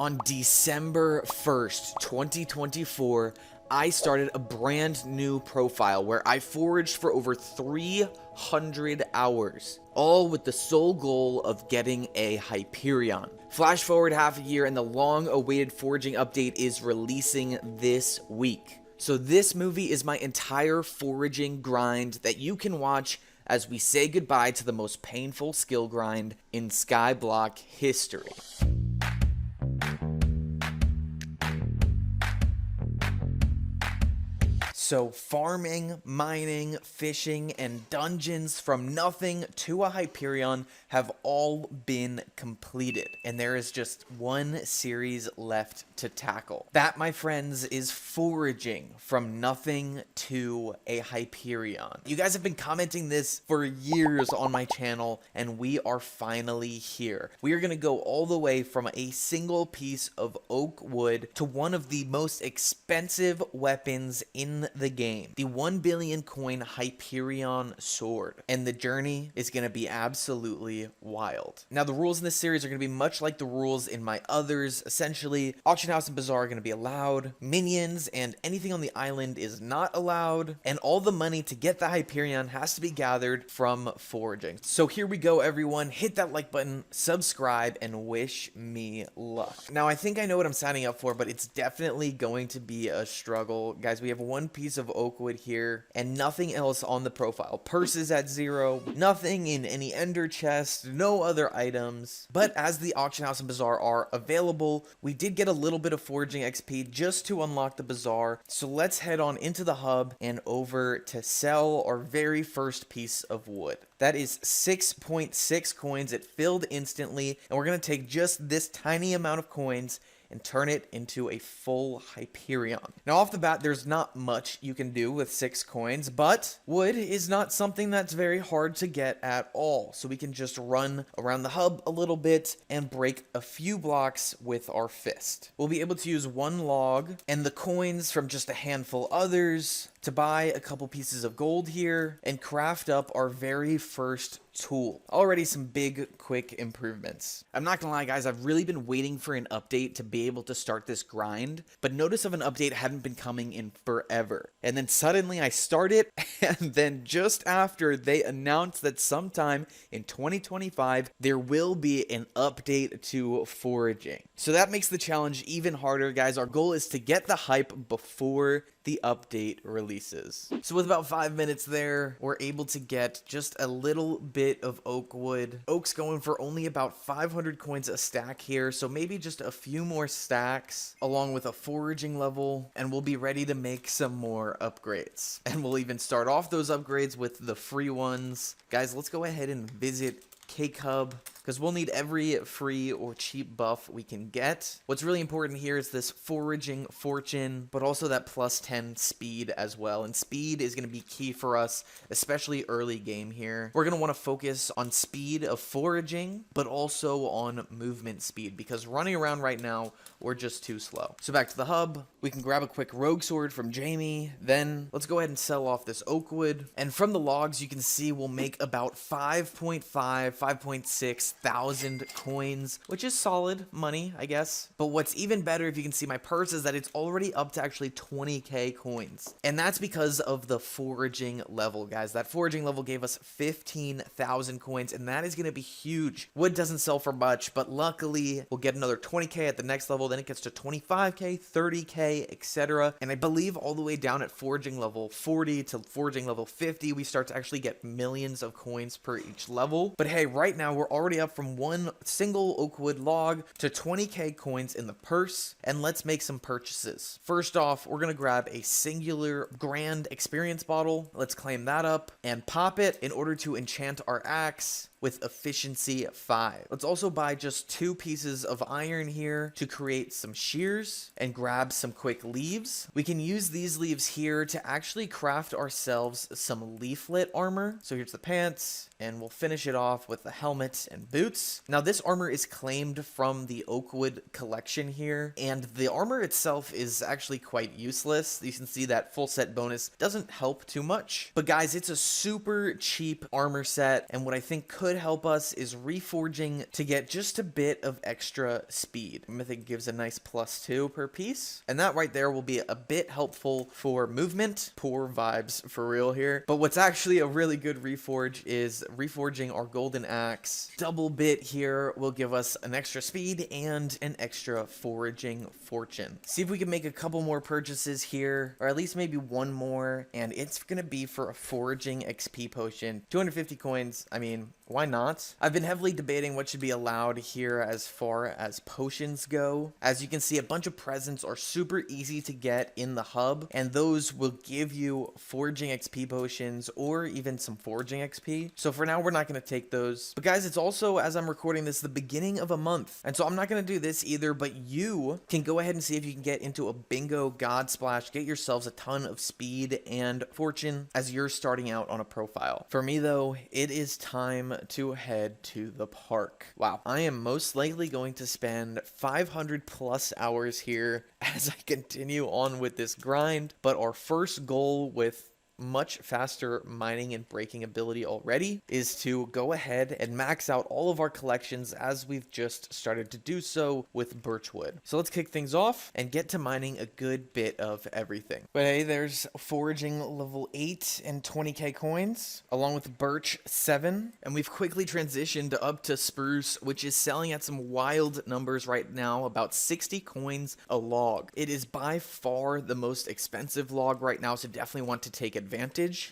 On December 1st, 2024, I started a brand new profile where I foraged for over 300 hours, all with the sole goal of getting a Hyperion. Flash forward half a year and the long-awaited foraging update is releasing this week. So this movie is my entire foraging grind that you can watch as we say goodbye to the most painful skill grind in Skyblock history. So farming, mining, fishing, and dungeons from nothing to a Hyperion have all been completed, and there is just one series left to tackle. That, my friends, is foraging from nothing to a Hyperion. You guys have been commenting this for years on my channel, and we are finally here. We are going to go all the way from a single piece of oak wood to one of the most expensive weapons in the game, the 1 billion coin Hyperion sword, and the journey is going to be absolutely wild. Now, the rules in this series are going to be much like the rules in my others. Essentially, auction house and bazaar are going to be allowed, minions and anything on the island is not allowed, and all the money to get the Hyperion has to be gathered from foraging. So here we go, everyone. Hit that like button, subscribe, and wish me luck. Now, I think I know what I'm signing up for, but it's definitely going to be a struggle. Guys, we have one piece of oak wood here and nothing else on the profile. Purses at 0, nothing in any ender chest, no other items. But as the auction house and bazaar are available, we did get a little bit of foraging XP just to unlock the bazaar. So let's head on into the hub and over to sell our very first piece of wood. That is 6.6 coins. It filled instantly, and we're going to take just this tiny amount of coins and turn it into a full Hyperion. Now, off the bat, there's not much you can do with 6 coins, but wood is not something that's very hard to get at all. So we can just run around the hub a little bit and break a few blocks with our fist. We'll be able to use 1 log and the coins from just a handful others to buy a couple pieces of gold here and craft up our very first tool. Already some big, quick improvements. I'm not gonna lie, guys, I've really been waiting for an update to be able to start this grind, but notice of an update hadn't been coming in forever. And then suddenly I start it, and then just after they announced that sometime in 2025, there will be an update to foraging. So that makes the challenge even harder, guys. Our goal is to get the hype before the update releases. So with about 5 minutes there, we're able to get just a little bit of oak wood. Oak's going for only about 500 coins a stack here, so maybe just a few more stacks along with a foraging level, and we'll be ready to make some more upgrades. And we'll even start off those upgrades with the free ones. Guys, let's go ahead and visit Cake Hub, because we'll need every free or cheap buff we can get. What's really important here is this foraging fortune, but also that plus 10 speed as well. And speed is going to be key for us, especially early game here. We're going to want to focus on speed of foraging, but also on movement speed, because running around right now, we're just too slow. So back to the hub, we can grab a quick rogue sword from Jamie. Then let's go ahead and sell off this oak wood. And from the logs, you can see we'll make about 5.6 thousand coins, which is solid money, I guess. But what's even better, if you can see my purse, is that it's already up to actually 20k coins. And that's because of the foraging level, guys. That foraging level gave us 15,000 coins, and that is going to be huge. Wood doesn't sell for much, but luckily we'll get another 20k at the next level. Then it gets to 25k, 30k, etc. And I believe all the way down at foraging level 40 to foraging level 50, we start to actually get millions of coins per each level. But hey, right now we're already up from one single oak wood log to 20k coins in the purse, and let's make some purchases. First off, we're gonna grab a singular grand experience bottle. Let's claim that up and pop it in order to enchant our axe with efficiency 5. Let's also buy just 2 pieces of iron here to create some shears and grab some quick leaves. We can use these leaves here to actually craft ourselves some leaflet armor. So here's the pants, and we'll finish it off with the helmet and boots. Now this armor is claimed from the Oakwood collection here, and the armor itself is actually quite useless. You can see that full set bonus doesn't help too much. But guys, it's a super cheap armor set, and what I think could could help us is reforging to get just a bit of extra speed. Mythic gives a nice +2 per piece, and that right there will be a bit helpful for movement. Poor vibes for real here. But what's actually a really good reforge is reforging our golden axe. Double bit here will give us an extra speed and an extra foraging fortune. See if we can make a couple more purchases here, or at least maybe one more, and it's gonna be for a foraging XP potion. 250 coins, I mean, why not? I've been heavily debating what should be allowed here as far as potions go. As you can see, a bunch of presents are super easy to get in the hub, and those will give you foraging XP potions or even some foraging XP. So for now, we're not going to take those. But guys, it's also, as I'm recording this, the beginning of a month. And so I'm not going to do this either, but you can go ahead and see if you can get into a bingo god splash, get yourselves a ton of speed and fortune as you're starting out on a profile. For me though, it is time to head to the park. Wow, I am most likely going to spend 500 plus hours here as I continue on with this grind, but our first goal with much faster mining and breaking ability already is to go ahead and max out all of our collections as we've just started to do so with birchwood. So let's kick things off and get to mining a good bit of everything. But hey, there's foraging level 8 and 20k coins along with birch 7, and we've quickly transitioned up to spruce, which is selling at some wild numbers right now, about 60 coins a log. It is by far the most expensive log right now, so definitely want to take advantage.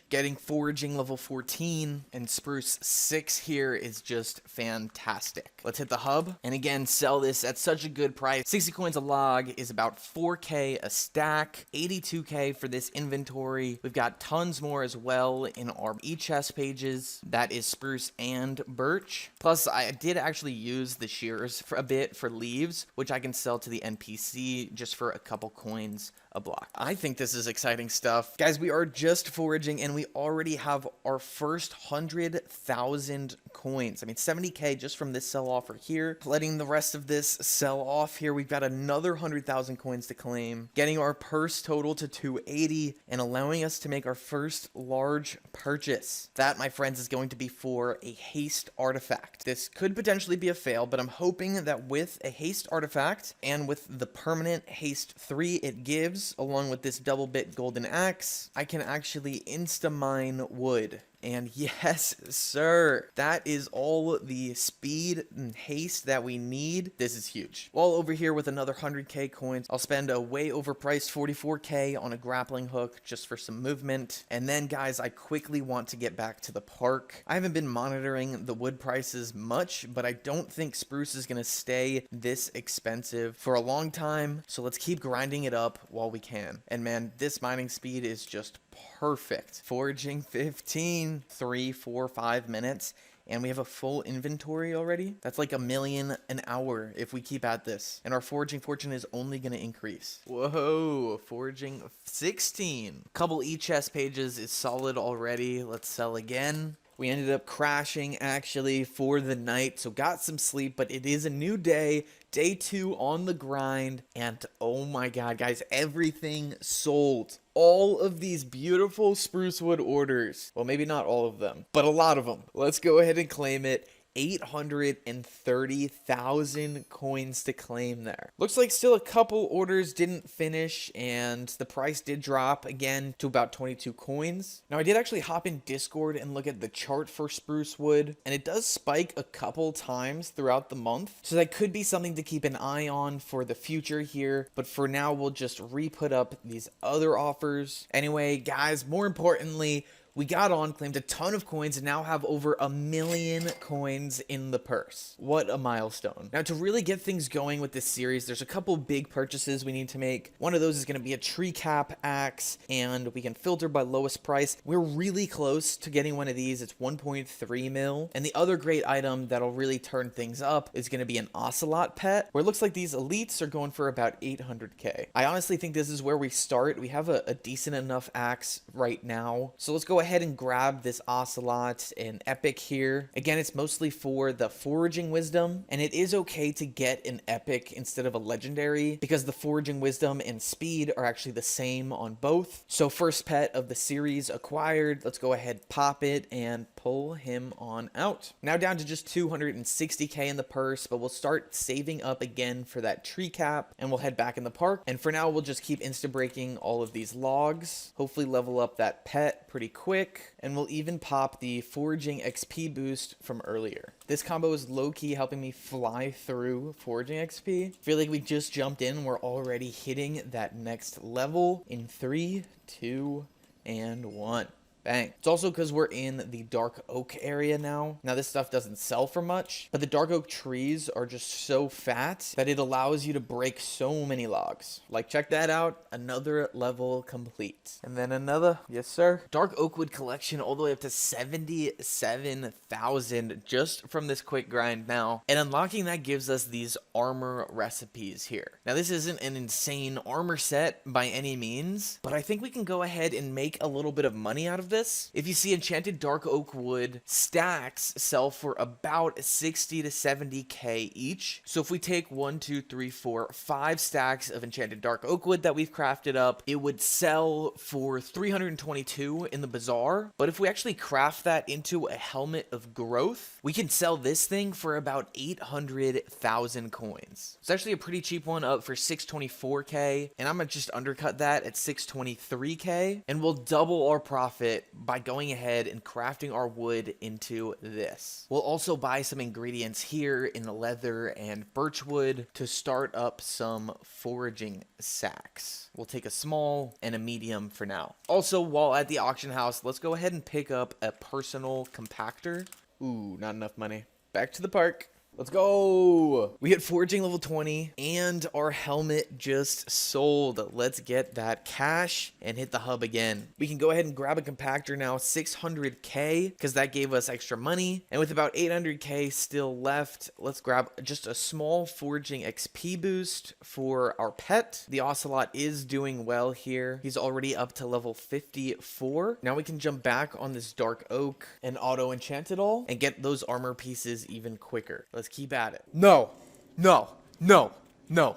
Getting foraging level 14 and spruce 6 here is just fantastic. Let's hit the hub and again sell this at such a good price. 60 coins a log is about 4k a stack, 82k for this inventory. We've got tons more as well in our e-chest pages. That is spruce and birch. Plus I did actually use the shears for a bit for leaves, which I can sell to the NPC just for a couple coins a block. I think this is exciting stuff. Guys, we are just foraging and we already have our first 100,000 coins. I mean, 70k just from this sell offer here. Letting the rest of this sell off here, we've got another 100,000 coins to claim, getting our purse total to 280 and allowing us to make our first large purchase. That, my friends, is going to be for a haste artifact. This could potentially be a fail, but I'm hoping that with a haste artifact and with the permanent haste 3 it gives, along with this double bit golden axe, I can actually insta-mine wood. And yes, sir, that is all the speed and haste that we need. This is huge. While over here with another 100k coins, I'll spend a way overpriced 44k on a grappling hook just for some movement. And then, guys, I quickly want to get back to the park. I haven't been monitoring the wood prices much, but I don't think spruce is going to stay this expensive for a long time. So let's keep grinding it up while we can. And man, this mining speed is just perfect. Foraging 15, 3, 4, 5 minutes, and we have a full inventory already. That's like 1 million an hour if we keep at this. And our foraging fortune is only going to increase. Whoa, foraging 16. Couple e-chest pages is solid already. Let's sell again. We ended up crashing actually for the night, so got some sleep, but it is a new day. Day 2 on the grind, and oh my god, guys, everything sold. All of these beautiful spruce wood orders. Well, maybe not all of them, but a lot of them. Let's go ahead and claim it. 830,000 coins to claim there. Looks like still a couple orders didn't finish, and the price did drop again to about 22 coins. Now, I did actually hop in Discord and look at the chart for spruce wood, and it does spike a couple times throughout the month, so that could be something to keep an eye on for the future here. But for now, we'll just re-put up these other offers. Anyway, guys, more importantly, we got on, claimed a ton of coins, and now have over 1 million coins in the purse. What a milestone. Now, to really get things going with this series, there's a couple big purchases we need to make. One of those is going to be a tree cap axe, and we can filter by lowest price. We're really close to getting one of these. It's 1.3 mil. And the other great item that'll really turn things up is going to be an ocelot pet, where it looks like these elites are going for about 800k. I honestly think this is where we start. We have a decent enough axe right now. So let's go ahead ahead and grab this ocelot and epic here. Again, it's mostly for the foraging wisdom, and it is okay to get an epic instead of a legendary because the foraging wisdom and speed are actually the same on both. So first pet of the series acquired. Let's go ahead, pop it, and pull him on out. Now down to just 260k in the purse, but we'll start saving up again for that tree cap, and we'll head back in the park. And for now, we'll just keep insta breaking all of these logs, hopefully level up that pet pretty quick, and we'll even pop the foraging XP boost from earlier. This combo is low-key helping me fly through foraging XP. Feel like we just jumped in, we're already hitting that next level in 3, 2, and 1. Bang. It's also because we're in the dark oak area now. Now this stuff doesn't sell for much, but the dark oak trees are just so fat that it allows you to break so many logs. Like, check that out. Another level complete. And then another. Yes, sir. Dark oak wood collection all the way up to 77,000 just from this quick grind now. And unlocking that gives us these armor recipes here. Now this isn't an insane armor set by any means, but I think we can go ahead and make a little bit of money out of this. If you see, enchanted dark oak wood stacks sell for about 60 to 70k each. So if we take 1, 2, 3, 4, 5 stacks of enchanted dark oak wood that we've crafted up, it would sell for 322 in the bazaar. But if we actually craft that into a helmet of growth, we can sell this thing for about 800,000 coins. It's actually a pretty cheap one, up for 624k, and I'm gonna just undercut that at 623k, and we'll double our profit by going ahead and crafting our wood into this. We'll also buy some ingredients here in the leather and birchwood to start up some foraging sacks. We'll take a small and a medium for now. Also, while at the auction house, let's go ahead and pick up a personal compactor. Ooh, not enough money. Back to the park. Let's go. We hit foraging level 20 and our helmet just sold. Let's get that cash and hit the hub again. We can go ahead and grab a compactor now, 600k, because that gave us extra money. And with about 800k still left, let's grab just a small foraging XP boost for our pet. The ocelot is doing well here. He's already up to level 54. Now we can jump back on this dark oak and auto enchant it all and get those armor pieces even quicker. Let's keep at it. No, no, no, no.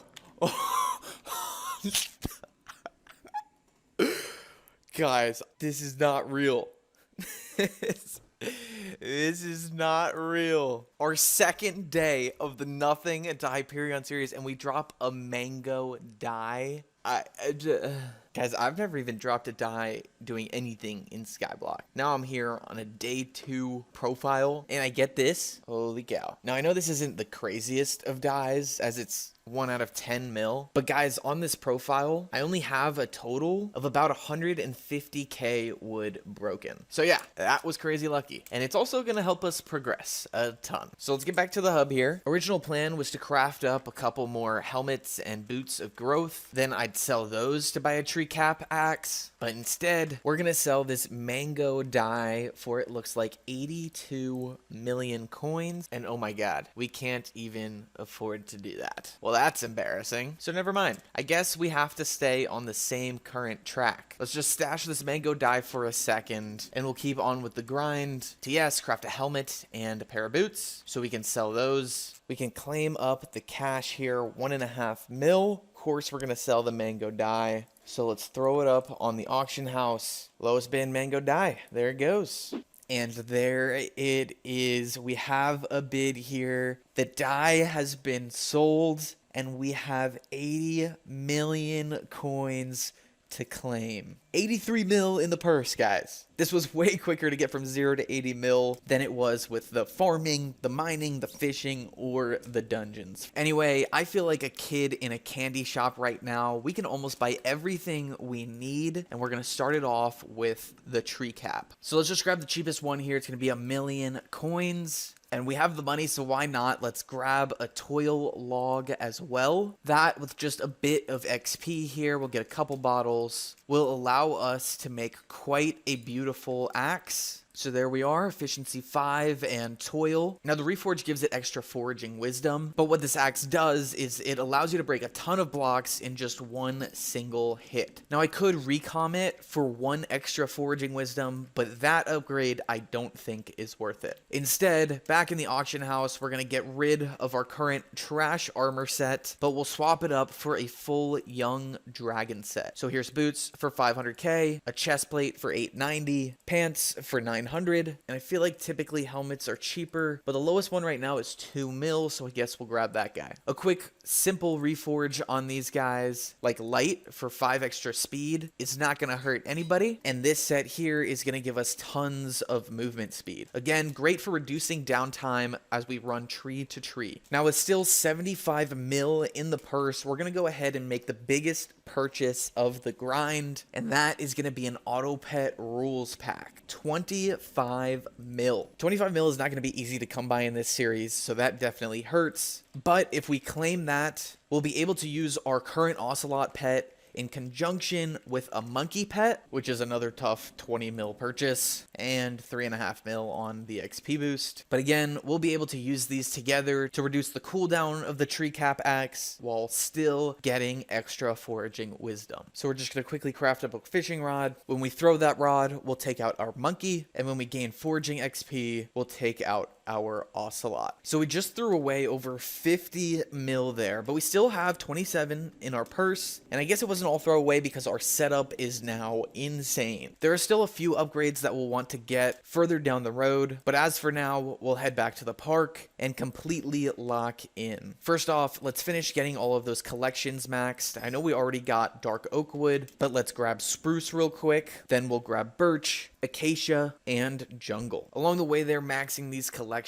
Guys, this is not real. This is not real. Our second day of the Nothing into Hyperion series, and we drop a mango dye. Guys, I've never even dropped a die doing anything in Skyblock. Now I'm here on a day 2 profile, and I get this. Holy cow. Now, I know this isn't the craziest of dies, as it's 1 out of 10 mil. But guys, on this profile, I only have a total of about 150k wood broken. So yeah, that was crazy lucky. And it's also going to help us progress a ton. So let's get back to the hub here. Original plan was to craft up a couple more helmets and boots of growth. Then I'd sell those to buy a tree cap axe. But instead, we're going to sell this mango dye for, it looks like, 82 million coins. And oh my god, we can't even afford to do that. Well, that's embarrassing. So never mind. I guess we have to stay on the same current track. Let's just stash this mango dye for a second, and we'll keep on with the grind. TS, craft a helmet and a pair of boots so we can sell those. We can claim up the cash here, 1.5 mil. Of course, we're going to sell the mango dye. So let's throw it up on the auction house. Lowest bid mango dye. There it goes. And there it is. We have a bid here. The dye has been sold, and we have 80 million coins to claim. 83 mil in the purse, guys. This was way quicker to get from 0 to 80 mil than it was with the farming, the mining, the fishing, or the dungeons. Anyway, I feel like a kid in a candy shop right now. We can almost buy everything we need, and we're gonna start it off with the tree cap. So let's just grab the cheapest one here. It's gonna be 1 million coins. And we have the money, so why not? Let's grab a toil log as well. That, with just a bit of XP here, we'll get a couple bottles, will allow us to make quite a beautiful axe. So there we are, efficiency 5 and toil. Now the reforge gives it extra foraging wisdom, but what this axe does is it allows you to break a ton of blocks in just one single hit. Now I could recom it for 1 extra foraging wisdom, but that upgrade I don't think is worth it. Instead, back in the auction house, we're gonna get rid of our current trash armor set, but we'll swap it up for a full young dragon set. So here's boots for 500k, a chest plate for 890, pants for 900, and I feel like typically helmets are cheaper, but the lowest one right now is 2 mil, so I guess we'll grab that guy. A quick simple reforge on these guys, like light for 5 extra speed, is not gonna hurt anybody, and this set here is gonna give us tons of movement speed. Again, great for reducing downtime as we run tree to tree. Now with still 75 mil in the purse, we're gonna go ahead and make the biggest purchase of the grind, and that is gonna be an auto pet rules pack. 25 mil. 25 mil is not gonna be easy to come by in this series, so that definitely hurts. But if we claim that, we'll be able to use our current ocelot pet in conjunction with a monkey pet, which is another tough 20 mil purchase, and 3.5 mil on the XP boost. But again, we'll be able to use these together to reduce the cooldown of the tree cap axe while still getting extra foraging wisdom. So we're just going to quickly craft up a fishing rod. When we throw that rod, we'll take out our monkey, and when we gain foraging XP, we'll take out our ocelot. So we just threw away over 50 mil there, but we still have 27 in our purse, and I guess it wasn't all throwaway because our setup is now insane. There are still a few upgrades that we'll want to get further down the road, but as for now, we'll head back to the park and completely lock in. First off, let's finish getting all of those collections maxed. I know we already got dark oak wood, but let's grab spruce real quick, then we'll grab birch, acacia, and jungle. Along the way there, maxing these collections,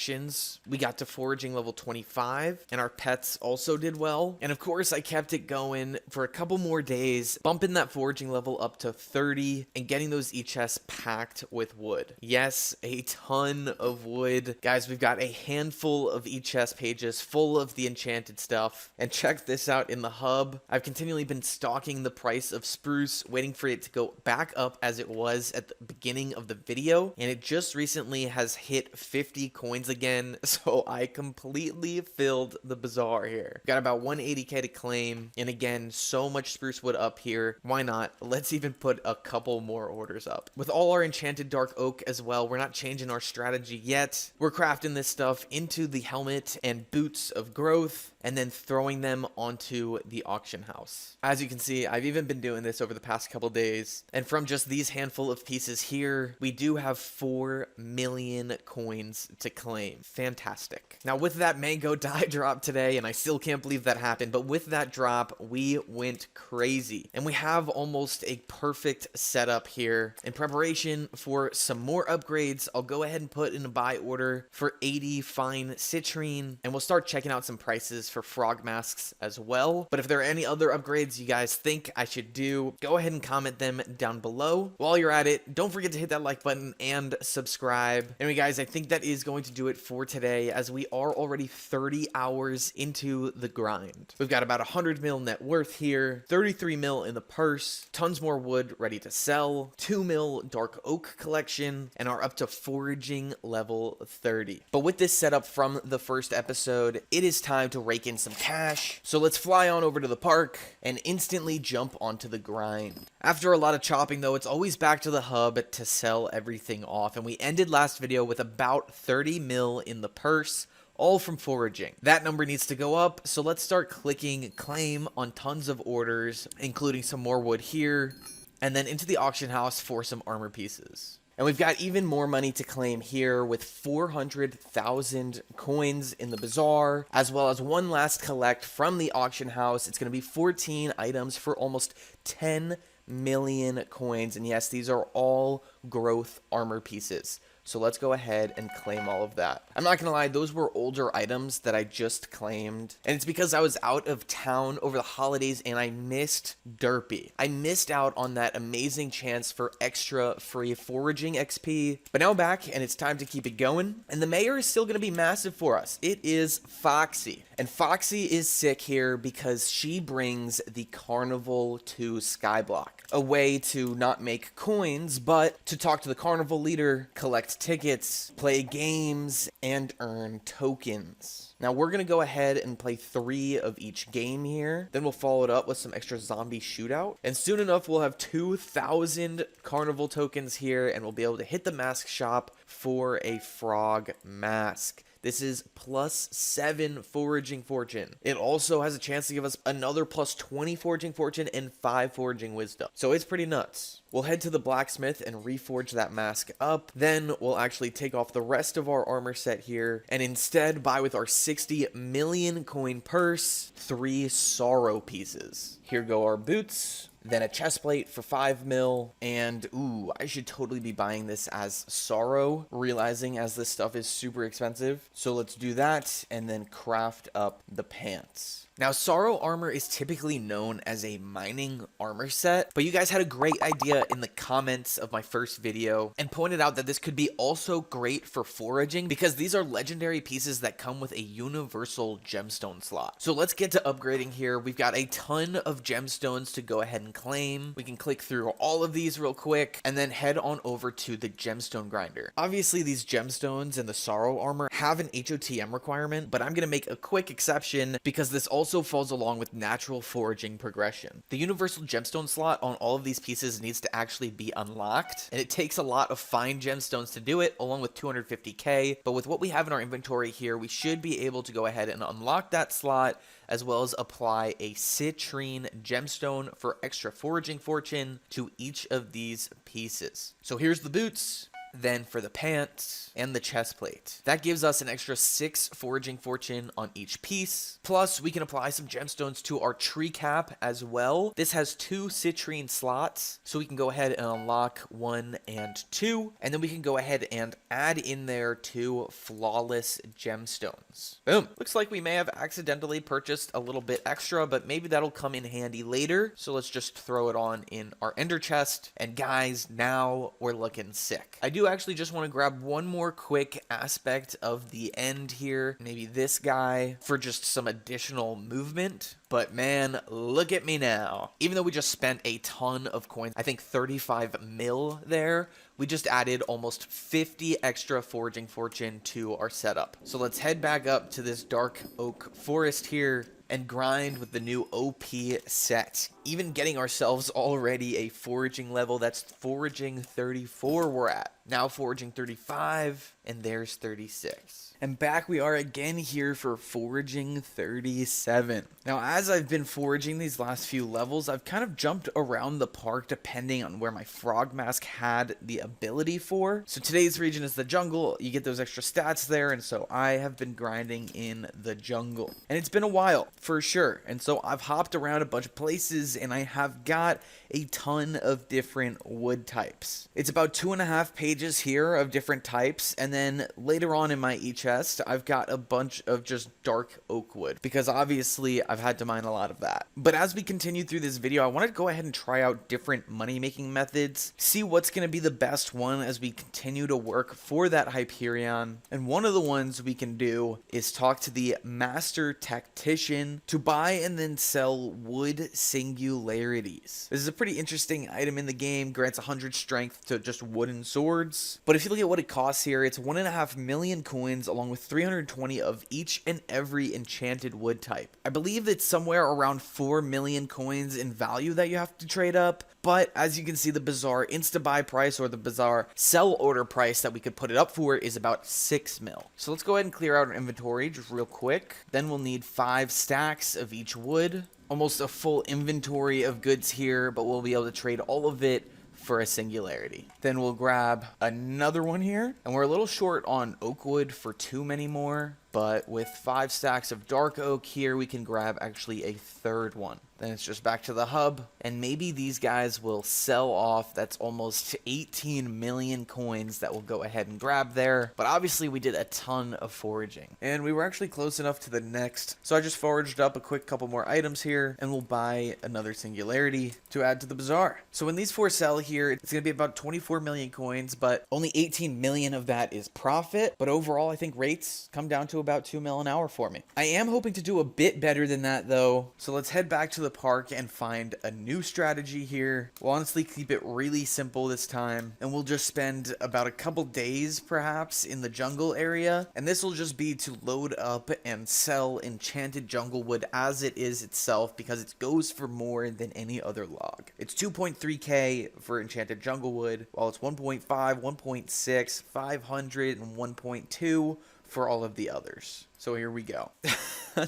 we got to foraging level 25, and our pets also did well. And of course, I kept it going for a couple more days, bumping that foraging level up to 30, and getting those e-chests packed with wood. Yes, a ton of wood. Guys, we've got a handful of e-chest pages full of the enchanted stuff. And check this out in the hub. I've continually been stalking the price of spruce, waiting for it to go back up as it was at the beginning of the video, and it just recently has hit 50 coins again, so I completely filled the bazaar here. Got about 180k to claim, and again, so much spruce wood up here. Why not? Let's even put a couple more orders up. With all our enchanted dark oak as well, we're not changing our strategy yet. We're crafting this stuff into the helmet and boots of growth, and then throwing them onto the auction house. As you can see, I've even been doing this over the past couple days, and from just these handful of pieces here, we do have 4 million coins to claim. Fantastic. Now with that mango dye drop today, and I still can't believe that happened, but with that drop, we went crazy. And we have almost a perfect setup here. In preparation for some more upgrades, I'll go ahead and put in a buy order for 80 fine citrine, and we'll start checking out some prices for frog masks as well. But if there are any other upgrades you guys think I should do, go ahead and comment them down below. While you're at it, don't forget to hit that like button and subscribe. Anyway guys, I think that is going to do it for today, as we are already 30 hours into the grind. We've got about 100 mil net worth here, 33 mil in the purse, tons more wood ready to sell, 2 mil dark oak collection, and are up to foraging level 30. But with this setup from the first episode, it is time to rake in some cash. So let's fly on over to the park and instantly jump onto the grind. After a lot of chopping though, it's always back to the hub to sell everything off, and we ended last video with about 30 mil in the purse, all from foraging. That number needs to go up, so let's start clicking claim on tons of orders, including some more wood here, and then into the auction house for some armor pieces. And we've got even more money to claim here with 400,000 coins in the bazaar, as well as one last collect from the auction house. It's going to be 14 items for almost 10 million coins, and yes, these are all growth armor pieces. So let's go ahead and claim all of that. I'm not gonna lie, those were older items that I just claimed, and it's because I was out of town over the holidays and I missed Derpy. I missed out on that amazing chance for extra free foraging XP, but now I'm back and it's time to keep it going, and the mayor is still gonna be massive for us. It is Foxy, and Foxy is sick here because she brings the carnival to Skyblock, a way to not make coins, but to talk to the carnival leader, collect collect tickets, play games, and earn tokens. Now we're gonna go ahead and play 3 of each game here. Then we'll follow it up with some extra zombie shootout. And soon enough, we'll have 2,000 carnival tokens here, and we'll be able to hit the mask shop for a frog mask. This is +7 foraging fortune. It also has a chance to give us another +20 foraging fortune and 5 foraging wisdom. So it's pretty nuts. We'll head to the blacksmith and reforge that mask up. Then we'll actually take off the rest of our armor set here and instead buy with our 60 million coin purse 3 sorrow pieces. Here go our boots. Then a chest plate for 5 mil, and ooh, I should totally be buying this as sorrow, realizing as this stuff is super expensive. So let's do that, and then craft up the pants. Now, sorrow armor is typically known as a mining armor set, but you guys had a great idea in the comments of my first video and pointed out that this could be also great for foraging because these are legendary pieces that come with a universal gemstone slot. So let's get to upgrading here. We've got a ton of gemstones to go ahead and claim. We can click through all of these real quick and then head on over to the gemstone grinder. Obviously, these gemstones and the sorrow armor have an HOTM requirement, but I'm going to make a quick exception because this also falls along with natural foraging progression. The universal gemstone slot on all of these pieces needs to actually be unlocked, and it takes a lot of fine gemstones to do it, along with 250k, but with what we have in our inventory here, we should be able to go ahead and unlock that slot, as well as apply a citrine gemstone for extra foraging fortune to each of these pieces. So here's the boots. Then for the pants and the chest plate. That gives us an extra 6 foraging fortune on each piece. Plus, we can apply some gemstones to our tree cap as well. This has 2 citrine slots, so we can go ahead and unlock 1 and 2. And then we can go ahead and add in there 2 flawless gemstones. Boom. Looks like we may have accidentally purchased a little bit extra, but maybe that'll come in handy later. So let's just throw it on in our ender chest. And guys, now we're looking sick. I do actually just want to grab one more quick aspect of the end here, maybe this guy, for just some additional movement. But man, look at me now. Even though we just spent a ton of coins, I think 35 mil there, we just added almost 50 extra foraging fortune to our setup. So let's head back up to this dark oak forest here and grind with the new OP set. Even getting ourselves already a foraging level. That's foraging 34 we're at. Now foraging 35, and there's 36. And back we are again here for foraging 37. Now, as I've been foraging these last few levels, I've kind of jumped around the park depending on where my frog mask had the ability for. So today's region is the jungle. You get those extra stats there, and so I have been grinding in the jungle. And it's been a while, for sure. And so I've hopped around a bunch of places, and I have got a ton of different wood types. It's about 2.5 pages here of different types, and then later on in my chest, I've got a bunch of just dark oak wood, because obviously I've had to mine a lot of that. But as we continue through this video, I want to go ahead and try out different money-making methods, see what's going to be the best one as we continue to work for that Hyperion. And one of the ones we can do is talk to the Master Tactician to buy and then sell wood singularities. This is a pretty interesting item in the game, grants 100 strength to just wooden swords. But if you look at what it costs here, it's 1.5 million coins along with 320 of each and every enchanted wood type. I believe it's somewhere around 4 million coins in value that you have to trade up. But as you can see, the bizarre insta-buy price or the bizarre sell order price that we could put it up for is about 6 mil. So let's go ahead and clear out our inventory just real quick. Then we'll need 5 stacks of each wood. Almost a full inventory of goods here, but we'll be able to trade all of it for a singularity. Then we'll grab another one here, and we're a little short on oak wood for too many more, but with 5 stacks of dark oak here, we can grab actually a third one. Then it's just back to the hub, and maybe these guys will sell off. That's almost 18 million coins that we'll go ahead and grab there. But obviously we did a ton of foraging, and we were actually close enough to the next. So I just foraged up a quick couple more items here, and we'll buy another singularity to add to the bazaar. So when these 4 sell here, it's going to be about 24 million coins, but only 18 million of that is profit. But overall, I think rates come down to about 2 mil an hour for me. I am hoping to do a bit better than that though. So let's head back to the park and find a new strategy here. We'll honestly keep it really simple this time, and we'll just spend about a couple days perhaps in the jungle area. And this will just be to load up and sell enchanted jungle wood as it is itself, because it goes for more than any other log. It's 2.3k for enchanted jungle wood, while it's 1.5, 1.6, 500, and 1.2 for all of the others. So here we go.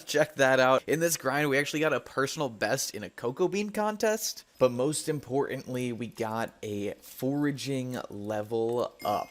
Check that out. In this grind, we actually got a personal best in a cocoa bean contest, but most importantly, we got a foraging level up.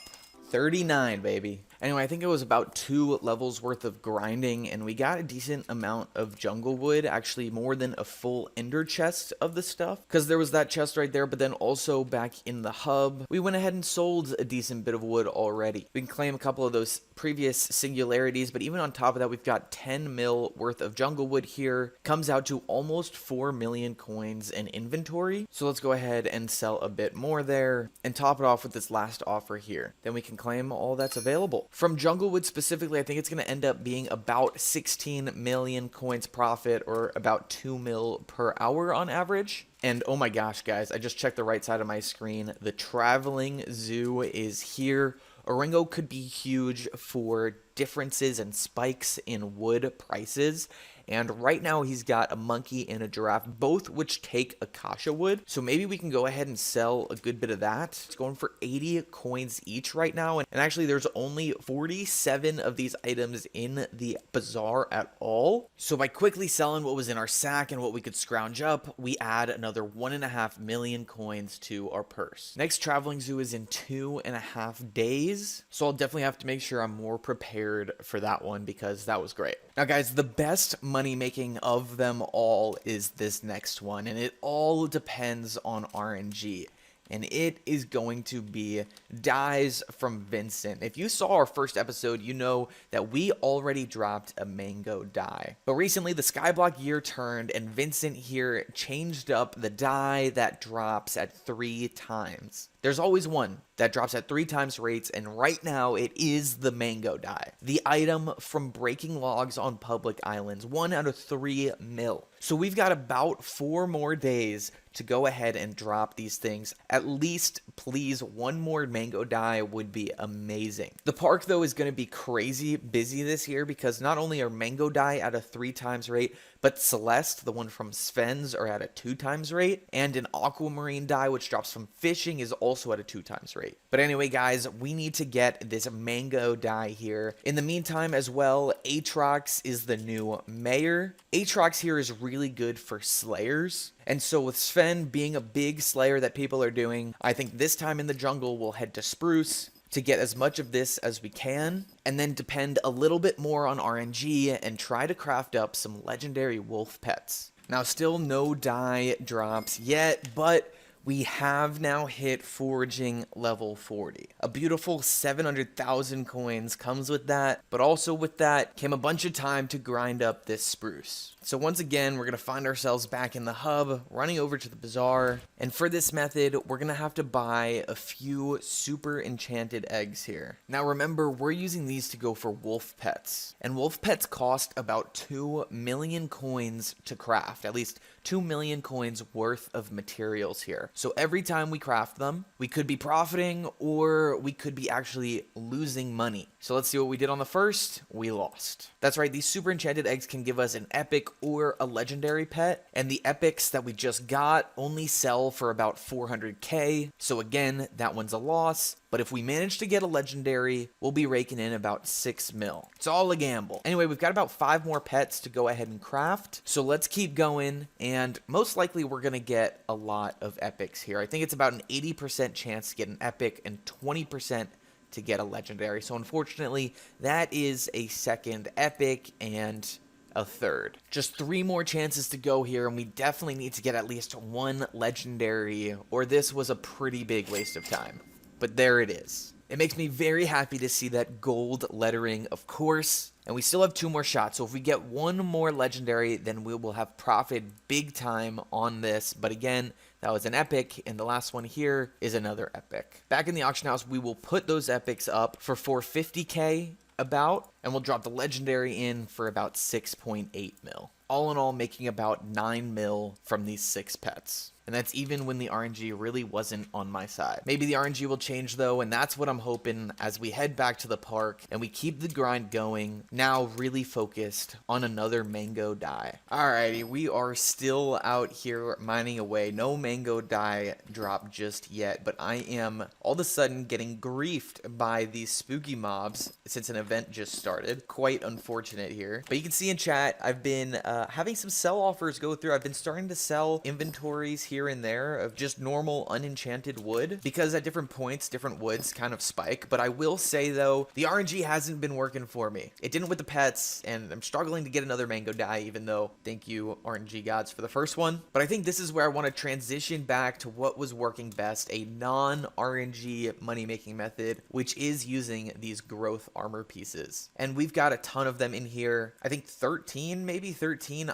39, baby. Anyway, I think it was about 2 levels worth of grinding, and we got a decent amount of jungle wood, actually more than a full ender chest of the stuff, because there was that chest right there, but then also back in the hub, we went ahead and sold a decent bit of wood already. We can claim a couple of those previous singularities, but even on top of that, we've got 10 mil worth of jungle wood here. Comes out to almost 4 million coins in inventory, so let's go ahead and sell a bit more there, and top it off with this last offer here. Then we can claim all that's available. From Junglewood specifically, I think it's going to end up being about 16 million coins profit, or about 2 mil per hour on average. And oh my gosh, guys, I just checked the right side of my screen. The traveling zoo is here. Oringo could be huge for differences and spikes in wood prices. And right now he's got a monkey and a giraffe, both which take Akasha wood. So maybe we can go ahead and sell a good bit of that. It's going for 80 coins each right now. And actually there's only 47 of these items in the bazaar at all. So by quickly selling what was in our sack and what we could scrounge up, we add another 1.5 million coins to our purse. Next traveling zoo is in 2.5 days. So I'll definitely have to make sure I'm more prepared for that one, because that was great. Now guys, the best money making of them all is this next one, and it all depends on RNG. And it is going to be dyes from Vincent. If you saw our first episode, you know that we already dropped a mango dye. But recently the Skyblock year turned, and Vincent here changed up the dye that drops at 3 times. There's always one that drops at 3 times rates, and right now it is the mango dye. The item from breaking logs on public islands, 1 out of 3 mil. So we've got about 4 more days to go ahead and drop these things. At least, please, 1 more mango dye would be amazing. The park, though, is going to be crazy busy this year, because not only are mango dye at a 3 times rate, but Celeste, the one from Sven's, are at a 2 times rate, and an aquamarine dye, which drops from fishing, is also at a 2 times rate. But anyway, guys, we need to get this mango dye here. In the meantime, as well, Aatrox is the new mayor. Aatrox here is really good for slayers. And so with Sven being a big slayer that people are doing, I think this time in the jungle we'll head to Spruce to get as much of this as we can, and then depend a little bit more on RNG and try to craft up some legendary wolf pets. Now, still no dye drops yet, but we have now hit foraging level 40. A beautiful 700,000 coins comes with that, but also with that came a bunch of time to grind up this spruce. So once again, we're going to find ourselves back in the hub, running over to the bazaar. And for this method, we're going to have to buy a few super enchanted eggs here. Now remember, we're using these to go for wolf pets. And wolf pets cost about 2 million coins to craft, at least 2 million coins worth of materials here. So every time we craft them, we could be profiting or we could be actually losing money. So let's see what we did on the first. We lost. That's right, these super enchanted eggs can give us an epic or a legendary pet, and the epics that we just got only sell for about 400k. So again, that one's a loss. But if we manage to get a legendary, we'll be raking in about 6 mil. It's all a gamble. Anyway, we've got about 5 more pets to go ahead and craft. So let's keep going, and most likely we're going to get a lot of epics here. I think it's about an 80% chance to get an epic and 20% to get a legendary. So unfortunately, that is a second epic and a third. Just 3 more chances to go here, and we definitely need to get at least 1 legendary, or this was a pretty big waste of time. But there it is. It makes me very happy to see that gold lettering, of course. And we still have 2 more shots, so if we get 1 more legendary, then we will have profited big time on this. But again, that was an epic, and the last one here is another epic. Back in the auction house, we will put those epics up for 450k about, and we'll drop the legendary in for about 6.8 mil. All in all, making about 9 mil from these 6 pets. And that's even when the RNG really wasn't on my side. Maybe the RNG will change though, and that's what I'm hoping as we head back to the park and we keep the grind going, now really focused on another mango dye. Alrighty, we are still out here mining away. No mango dye drop just yet, but I am all of a sudden getting griefed by these spooky mobs since an event just started. Quite unfortunate here. But you can see in chat, I've been having some sell offers go through. I've been starting to sell inventories here and there of just normal unenchanted wood, because at different points different woods kind of spike. But I will say though, the RNG hasn't been working for me. It didn't with the pets, and I'm struggling to get another mango dye, even though thank you RNG gods for the first one. But I think this is where I want to transition back to what was working best, a non-RNG money making method, which is using these growth armor pieces. And we've got a ton of them in here. I think 13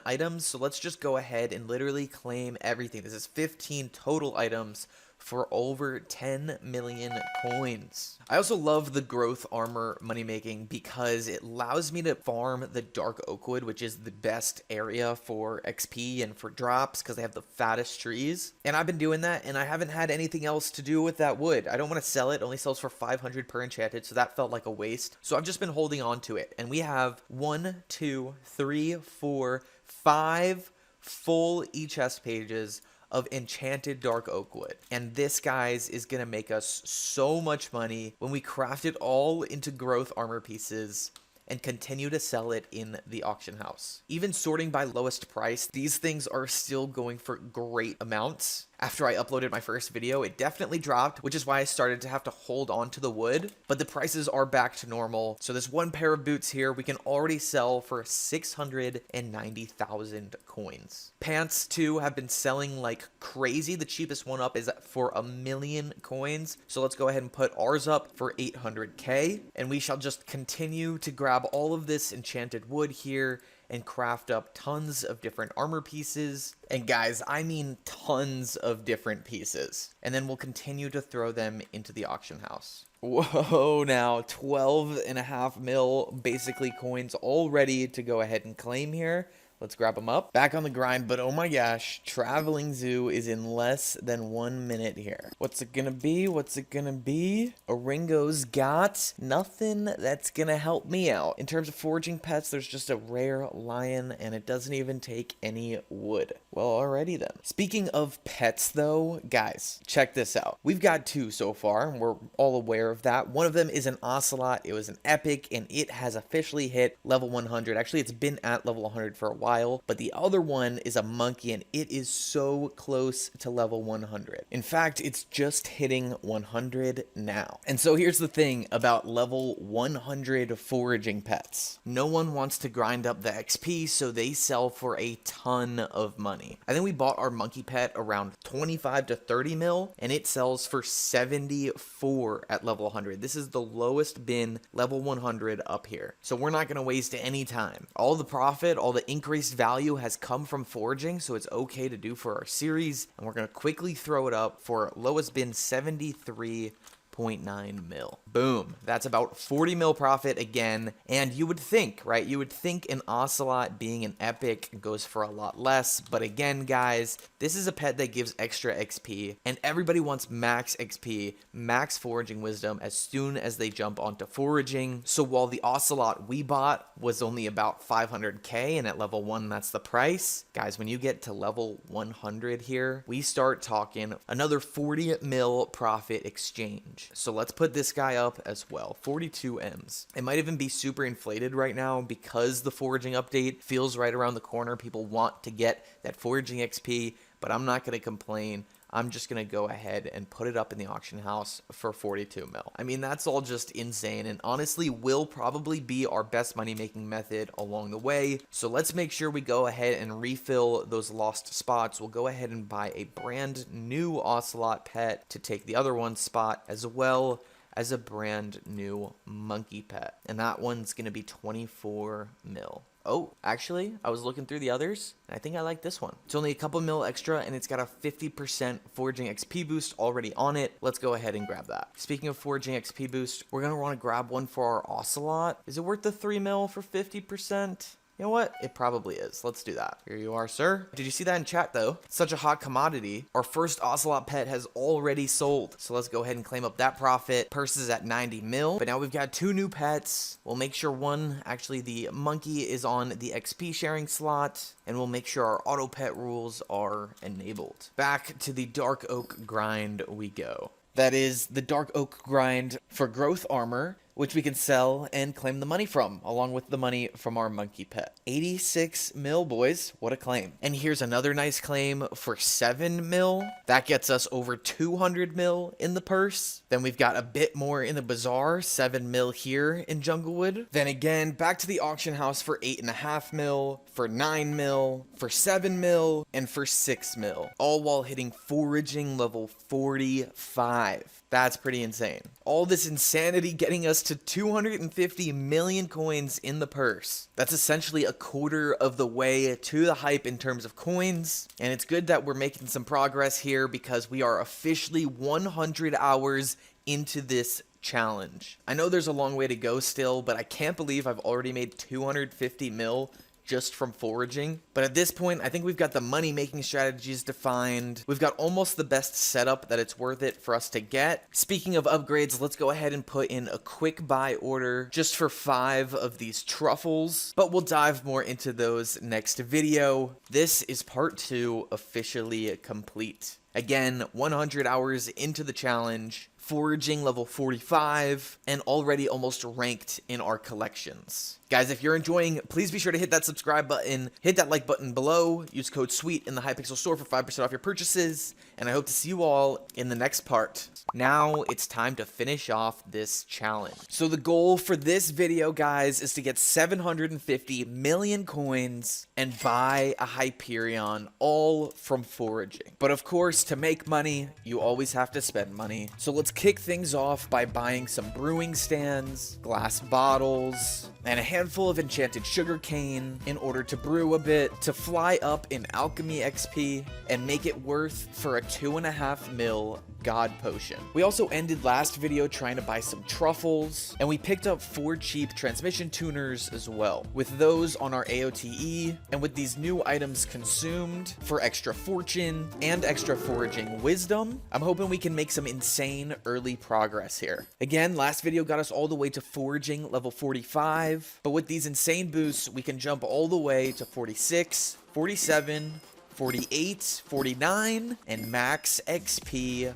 items. So let's just go ahead and literally claim everything. This is 15 total items for over 10 million coins. I also love the growth armor money making because it allows me to farm the dark oak wood, which is the best area for XP and for drops because they have the fattest trees. And I've been doing that, and I haven't had anything else to do with that wood. I don't want to sell it. It only sells for 500 per enchanted, so that felt like a waste. So I've just been holding on to it. And we have 1, 2, 3, 4, 5 full e-chest pages of enchanted dark oak wood. And this, guys, is gonna make us so much money when we craft it all into growth armor pieces and continue to sell it in the auction house. Even sorting by lowest price, these things are still going for great amounts. After I uploaded my first video, it definitely dropped, which is why I started to have to hold on to the wood, but the prices are back to normal. So this one pair of boots here, we can already sell for 690,000 coins. Pants too have been selling like crazy. The cheapest one up is for 1 million coins. So let's go ahead and put ours up for 800k, and we shall just continue to grab all of this enchanted wood here and craft up tons of different armor pieces. And guys, I mean tons of different pieces. And then we'll continue to throw them into the auction house. Whoa, now 12.5 mil basically coins all ready to go ahead and claim here. Let's grab them up. Back on the grind, but oh my gosh, Traveling Zoo is in less than 1 minute here. What's it gonna be? What's it gonna be? Oringo's got nothing that's gonna help me out. In terms of foraging pets, there's just a rare lion, and it doesn't even take any wood. Well, alrighty then. Speaking of pets though, guys, check this out. We've got 2 so far, and we're all aware of that. One of them is an ocelot. It was an epic, and it has officially hit level 100. Actually, it's been at level 100 for a while. But the other one is a monkey, and it is so close to level 100. In fact, it's just hitting 100 now. And so here's the thing about level 100 foraging pets. No one wants to grind up the XP, so they sell for a ton of money. I think we bought our monkey pet around 25 to 30 mil, and it sells for 74 at level 100. This is the lowest bin level 100 up here. So we're not going to waste any time. All the profit, all the increase value has come from foraging, so it's okay to do for our series, and we're going to quickly throw it up for lowest bin 73.9 mil. Boom. That's about 40 mil profit again. And you would think, right? You would think an ocelot being an epic goes for a lot less. But again, guys, this is a pet that gives extra XP, and everybody wants max XP, max foraging wisdom as soon as they jump onto foraging. So while the ocelot we bought was only about 500k, and at level 1, that's the price. Guys, when you get to level 100 here, we start talking another 40 mil profit exchange. So let's put this guy up as well. 42 M's. It might even be super inflated right now because the foraging update feels right around the corner. People want to get that foraging XP, but I'm not going to complain. I'm just going to go ahead and put it up in the auction house for 42 mil. I mean, that's all just insane, and honestly will probably be our best money making method along the way. So let's make sure we go ahead and refill those lost spots. We'll go ahead and buy a brand new ocelot pet to take the other one's spot, as well as a brand new monkey pet. And that one's going to be 24 mil. Oh, actually, I was looking through the others, and I think I like this one. It's only a couple mil extra, and it's got a 50% foraging XP boost already on it. Let's go ahead and grab that. Speaking of foraging XP boost, we're going to want to grab one for our ocelot. Is it worth the 3 mil for 50%? You know what? It probably is. Let's do that. Here you are, sir. Did you see that in chat, though? Such a hot commodity. Our first ocelot pet has already sold. So let's go ahead and claim up that profit. Purse is at 90 mil. But now we've got 2 new pets. We'll make sure one, actually the monkey, is on the XP sharing slot. And we'll make sure our auto pet rules are enabled. Back to the dark oak grind we go. That is the dark oak grind for growth armor, which we can sell and claim the money from, along with the money from our monkey pet. 86 mil, boys. What a claim. And here's another nice claim for 7 mil. That gets us over 200 mil in the purse. Then we've got a bit more in the bazaar, 7 mil here in Junglewood. Then again, back to the auction house for 8.5 mil, for 9 mil, for 7 mil, and for 6 mil. All while hitting foraging level 45. That's pretty insane. All this insanity getting us to 250 million coins in the purse. That's essentially a quarter of the way to the hype in terms of coins. And it's good that we're making some progress here because we are officially 100 hours into this challenge. I know there's a long way to go still, but I can't believe I've already made 250 mil just from foraging. But at this point, I think we've got the money making strategies defined. We've got almost the best setup that it's worth it for us to get. Speaking of upgrades, let's go ahead and put in a quick buy order just for 5 of these truffles, but we'll dive more into those next video. This is part 2 officially complete. Again, 100 hours into the challenge, foraging level 45, and already almost ranked in our collections. Guys, if you're enjoying, please be sure to hit that subscribe button, hit that like button below, use code SWEET in the Hypixel store for 5% off your purchases, and I hope to see you all in the next part. Now it's time to finish off this challenge. So the goal for this video, guys, is to get 750 million coins and buy a Hyperion, all from foraging. But of course, to make money, you always have to spend money. So let's kick things off by buying some brewing stands, glass bottles, and a handful of enchanted sugarcane in order to brew a bit, to fly up in alchemy XP, and make it worth for a 2.5 mil god potion. We also ended last video trying to buy some truffles, and we picked up 4 cheap transmission tuners as well. With those on our AOTE, and with these new items consumed for extra fortune and extra foraging wisdom, I'm hoping we can make some insane early progress here. Again, last video got us all the way to foraging level 45, but with these insane boosts, we can jump all the way to 46, 47, 48, 49, and max XP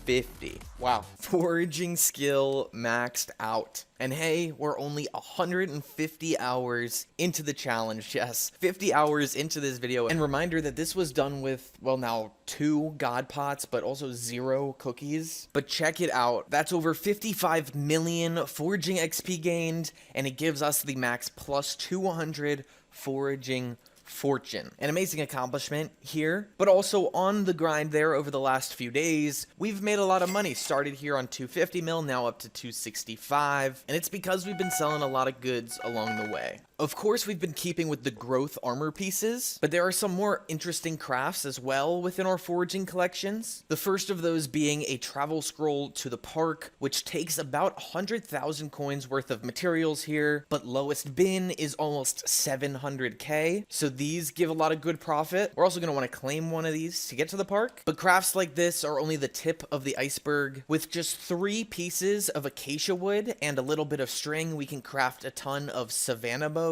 50. Wow. Foraging skill maxed out. And hey, we're only 150 hours into the challenge. Yes, 50 hours into this video. And reminder that this was done with, well, now 2 god pots, but also 0 cookies. But check it out. That's over 55 million foraging XP gained, and it gives us the max plus 200 foraging fortune. An amazing accomplishment here, but also on the grind there over the last few days, we've made a lot of money. Started here on 250 mil, now up to 265, and it's because we've been selling a lot of goods along the way. Of course, we've been keeping with the growth armor pieces, but there are some more interesting crafts as well within our foraging collections. The first of those being a travel scroll to the park, which takes about 100,000 coins worth of materials here, but lowest bin is almost 700k, so these give a lot of good profit. We're also going to want to claim one of these to get to the park, but crafts like this are only the tip of the iceberg. With just 3 pieces of acacia wood and a little bit of string, we can craft a ton of savannah bows.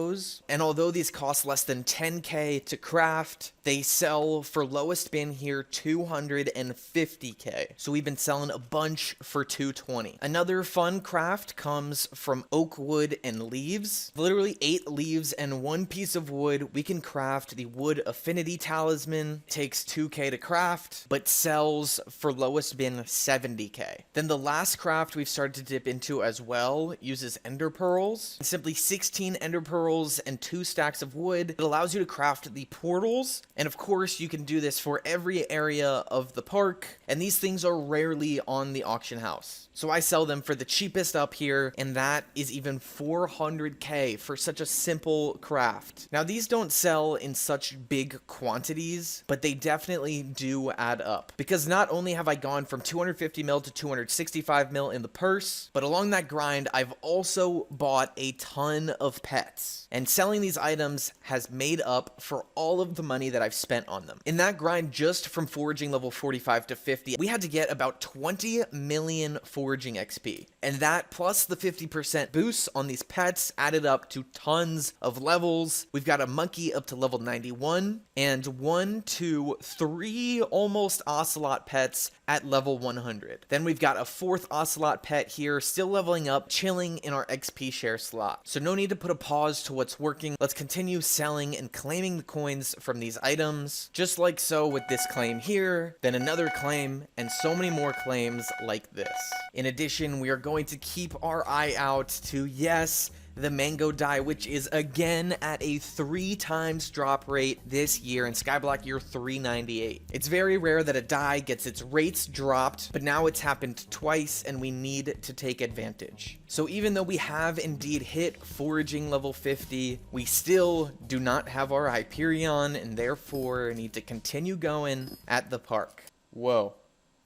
And although these cost less than 10k to craft, they sell for lowest bin here 250k. So we've been selling a bunch for 220. Another fun craft comes from oak wood and leaves. Literally 8 leaves and 1 piece of wood. We can craft the wood affinity talisman. Takes 2k to craft, but sells for lowest bin 70k. Then the last craft we've started to dip into as well uses ender pearls. Simply 16 ender pearls pearls, and 2 stacks of wood. It allows you to craft the portals, and of course you can do this for every area of the park, and these things are rarely on the auction house. So I sell them for the cheapest up here, and that is even 400k for such a simple craft. Now these don't sell in such big quantities, but they definitely do add up, because not only have I gone from 250 mil to 265 mil in the purse, but along that grind I've also bought a ton of pets, and selling these items has made up for all of the money that I've spent on them. In that grind, just from foraging level 45 to 50, we had to get about 20 million foraging XP, and that plus the 50% boost on these pets added up to tons of levels. We've got a monkey up to level 91, and 1, 2, 3 almost ocelot pets at level 100. Then we've got a 4th ocelot pet here, still leveling up, chilling in our XP share slot. So no need to put a pause to what's working. Let's continue selling and claiming the coins from these items, just like so with this claim here, then another claim, and so many more claims like this. In addition, we are going to keep our eye out to, yes, the mango dye, which is again at a 3 times drop rate this year in Skyblock year 398. It's very rare that a dye gets its rates dropped, but now it's happened twice and we need to take advantage. So even though we have indeed hit foraging level 50, we still do not have our Hyperion, and therefore need to continue going at the park. Whoa.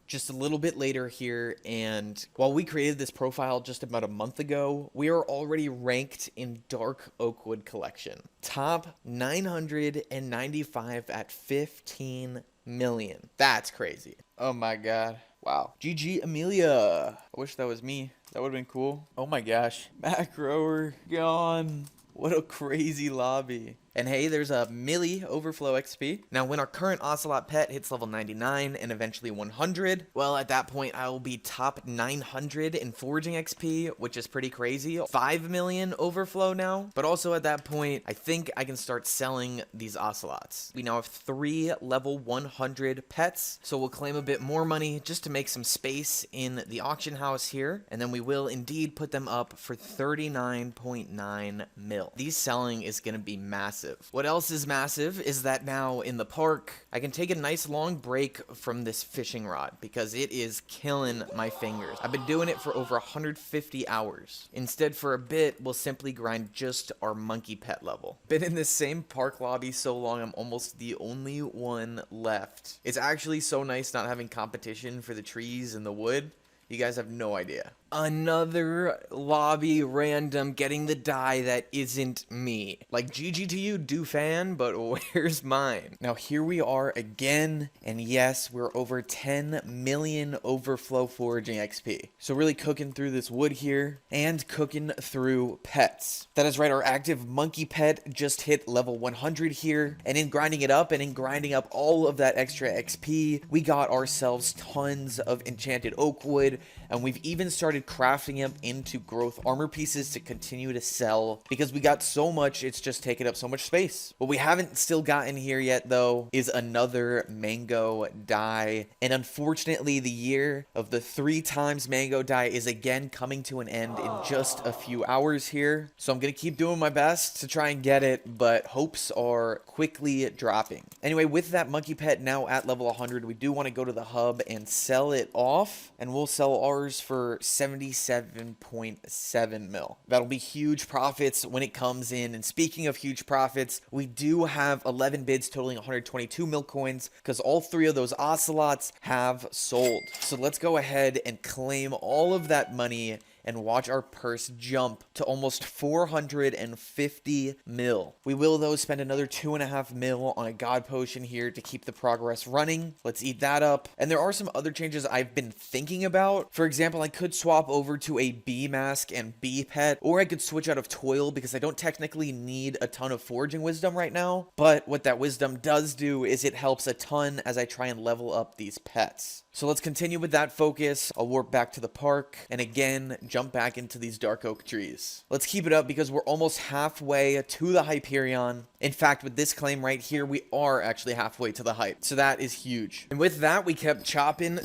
Just a little bit later here, and while we created this profile just about a month ago, we are already ranked in Dark Oakwood Collection. Top 995 at 15 million. That's crazy. Oh my god. Wow. GG Amelia. I wish that was me. That would have been cool. Oh my gosh. Macroer gone. What a crazy lobby. And hey, there's a Millie Overflow XP. Now, when our current Ocelot pet hits level 99 and eventually 100, well, at that point, I will be top 900 in Foraging XP, which is pretty crazy. 5 million Overflow now. But also at that point, I think I can start selling these Ocelots. We now have 3 level 100 pets, so we'll claim a bit more money just to make some space in the auction house here. And then we will indeed put them up for 39.9 mil. These selling is going to be massive. What else is massive is that now in the park, I can take a nice long break from this fishing rod because it is killing my fingers. I've been doing it for over 150 hours. Instead, for a bit, we'll simply grind just our monkey pet level. Been in this same park lobby so long, I'm almost the only one left. It's actually so nice not having competition for the trees and the wood. You guys have no idea. Another lobby random getting the dye that isn't me. Like, GG to you, do fan, but where's mine? Now here we are again, and yes, we're over 10 million overflow foraging XP. So really cooking through this wood here, and cooking through pets. That is right, our active monkey pet just hit level 100 here, and in grinding it up, and in grinding up all of that extra XP, we got ourselves tons of enchanted oak wood, and we've even started crafting them into growth armor pieces to continue to sell because we got so much, it's just taking up so much space. What we haven't still gotten here yet though is another mango dye, and unfortunately the year of the 3 times mango dye is again coming to an end in just a few hours here. So I'm gonna keep doing my best to try and get it, but hopes are quickly dropping. Anyway, with that monkey pet now at level 100, we do want to go to the hub and sell it off, and we'll sell ours for 77.7 mil. That'll be huge profits when it comes in. And speaking of huge profits, we do have 11 bids totaling 122 mil coins because all 3 of those ocelots have sold. So let's go ahead and claim all of that money and watch our purse jump to almost 450 mil. We will, though, spend another 2.5 mil on a god potion here to keep the progress running. Let's eat that up. And there are some other changes I've been thinking about. For example, I could swap over to a bee mask and bee pet, or I could switch out of toil because I don't technically need a ton of foraging wisdom right now. But what that wisdom does do is it helps a ton as I try and level up these pets. So let's continue with that focus. I'll warp back to the park and again jump back into these dark oak trees. Let's keep it up because we're almost halfway to the Hyperion. In fact, with this claim right here, we are actually halfway to the hype. So that is huge. And with that, we kept chopping,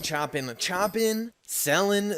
selling,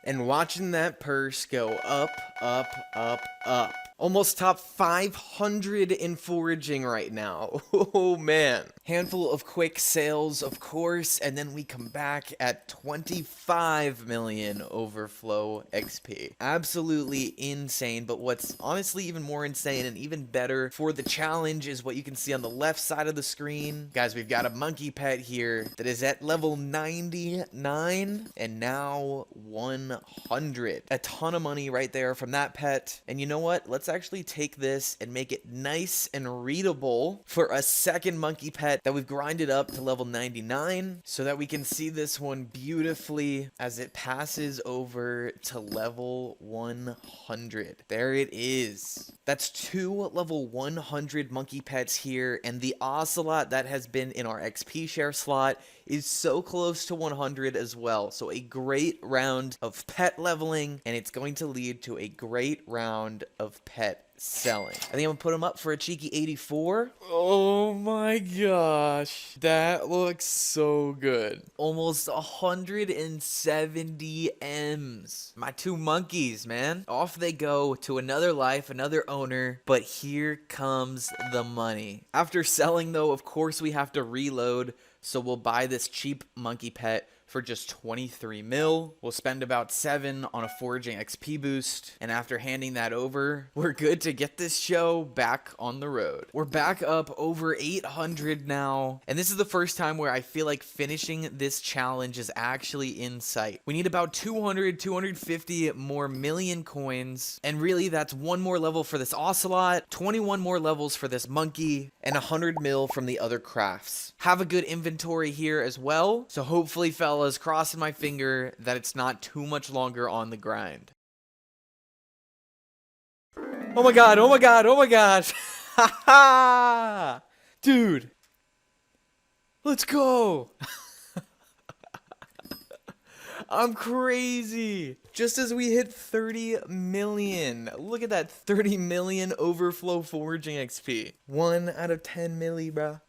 and watching that purse go up up, up, up. Almost top 500 in foraging right now. Oh man. Handful of quick sales, of course, and then we come back at 25 million overflow XP. Absolutely insane, but what's honestly even more insane and even better for the challenge is what you can see on the left side of the screen. Guys, we've got a monkey pet here that is at level 99 and now 100. A ton of money right there from that pet. And you know what? Let's actually take this and make it nice and readable for a second monkey pet that we've grinded up to level 99 so that we can see this one beautifully as it passes over to level 100. There it is. That's 2 level 100 monkey pets here, and the ocelot that has been in our XP share slot is so close to 100 as well. So a great round of pet leveling, and it's going to lead to a great round of pet selling. I think I'm gonna put him up for a cheeky 84. Oh my gosh, that looks so good. Almost 170 M's. My 2 monkeys, man. Off they go to another life, another owner, but here comes the money. After selling though, of course we have to reload, so we'll buy this cheap monkey pet for just 23 mil. We'll spend about 7 on a foraging XP boost, and after handing that over, we're good to get this show back on the road. We're back up over 800 now, and this is the first time where I feel like finishing this challenge is actually in sight. We need about 250 more million coins, and really that's 1 more level for this ocelot, 21 more levels for this monkey, and 100 mil from the other crafts. Have a good inventory here as well, so hopefully, fellas, crossing my finger that it's not too much longer on the grind. Oh my god, oh my god, oh my god. Haha! Dude. Let's go. I'm crazy. Just as we hit 30 million. Look at that 30 million overflow foraging XP. 1 out of 10 milli, bruh.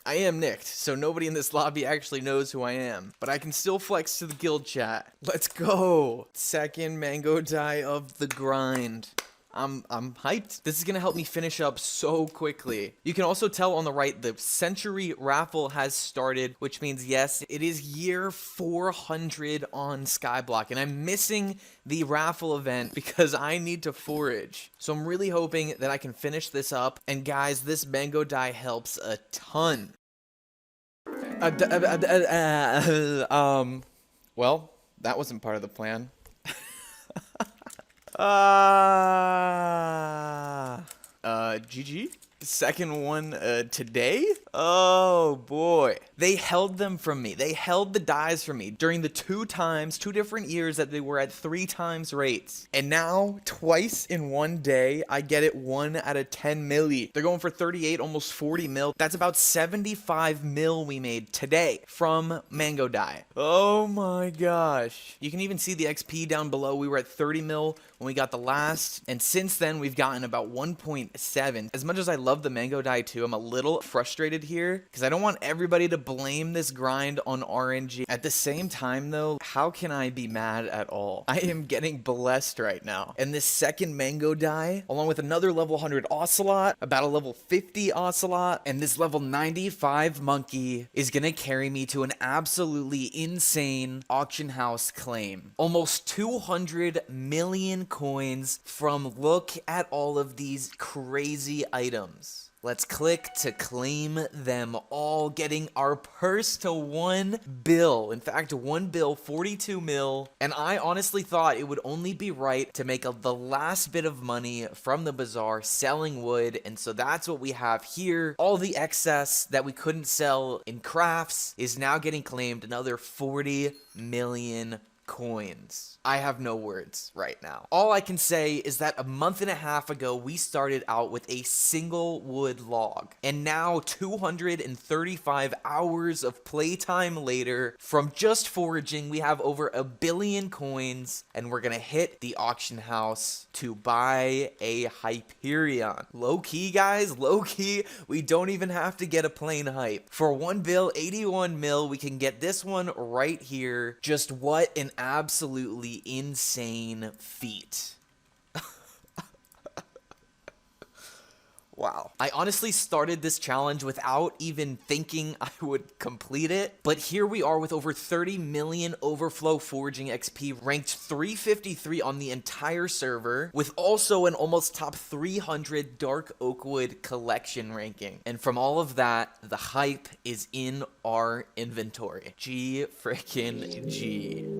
I am nicked, so nobody in this lobby actually knows who I am, but I can still flex to the guild chat. Let's go. Second mango die of the grind. I'm hyped. This is gonna help me finish up so quickly. You can also tell on the right the century raffle has started, which means yes, it is year 400 on Skyblock, and I'm missing the raffle event because I need to forage. So I'm really hoping that I can finish this up. And guys, this mango die helps a ton. Well, that wasn't part of the plan. GG? Second one today? Oh boy. They held them from me. They held the dies from me during the 2 different years that they were at 3 times rates. And now, twice in 1 day, I get it 1 out of 10 milli. They're going for 38, almost 40 mil. That's about 75 mil we made today from mango die. Oh my gosh. You can even see the XP down below. We were at 30 mil when we got the last. And since then, we've gotten about 1.7. As much as I love the mango die too, I'm a little frustrated here because I don't want everybody to blame this grind on RNG. At the same time though, how can I be mad at all? I am getting blessed right now. And this second mango die, along with another level 100 ocelot, about a level 50 ocelot, and this level 95 monkey is gonna carry me to an absolutely insane auction house claim. Almost 200 million coins from look at all of these crazy items. Let's click to claim them all, getting our purse to 1 bill. In fact, 1 bill, 42 mil. And I honestly thought it would only be right to make the last bit of money from the bazaar selling wood. And so that's what we have here. All the excess that we couldn't sell in crafts is now getting claimed. Another 40 million coins. I have no words right now. All I can say is that a month and a half ago, we started out with a single wood log. And now 235 hours of playtime later, from just foraging, we have over 1 billion coins, and we're gonna hit the auction house to buy a Hyperion. Low key, guys, low key, we don't even have to get a plain hype. For 1 bill, 81 mil, we can get this one right here. Just what an absolutely insane feat. Wow. I honestly started this challenge without even thinking I would complete it, but here we are with over 30 million overflow foraging XP, ranked 353 on the entire server, with also an almost top 300 dark oakwood collection ranking. And from all of that, the hype is in our inventory. G frickin' G.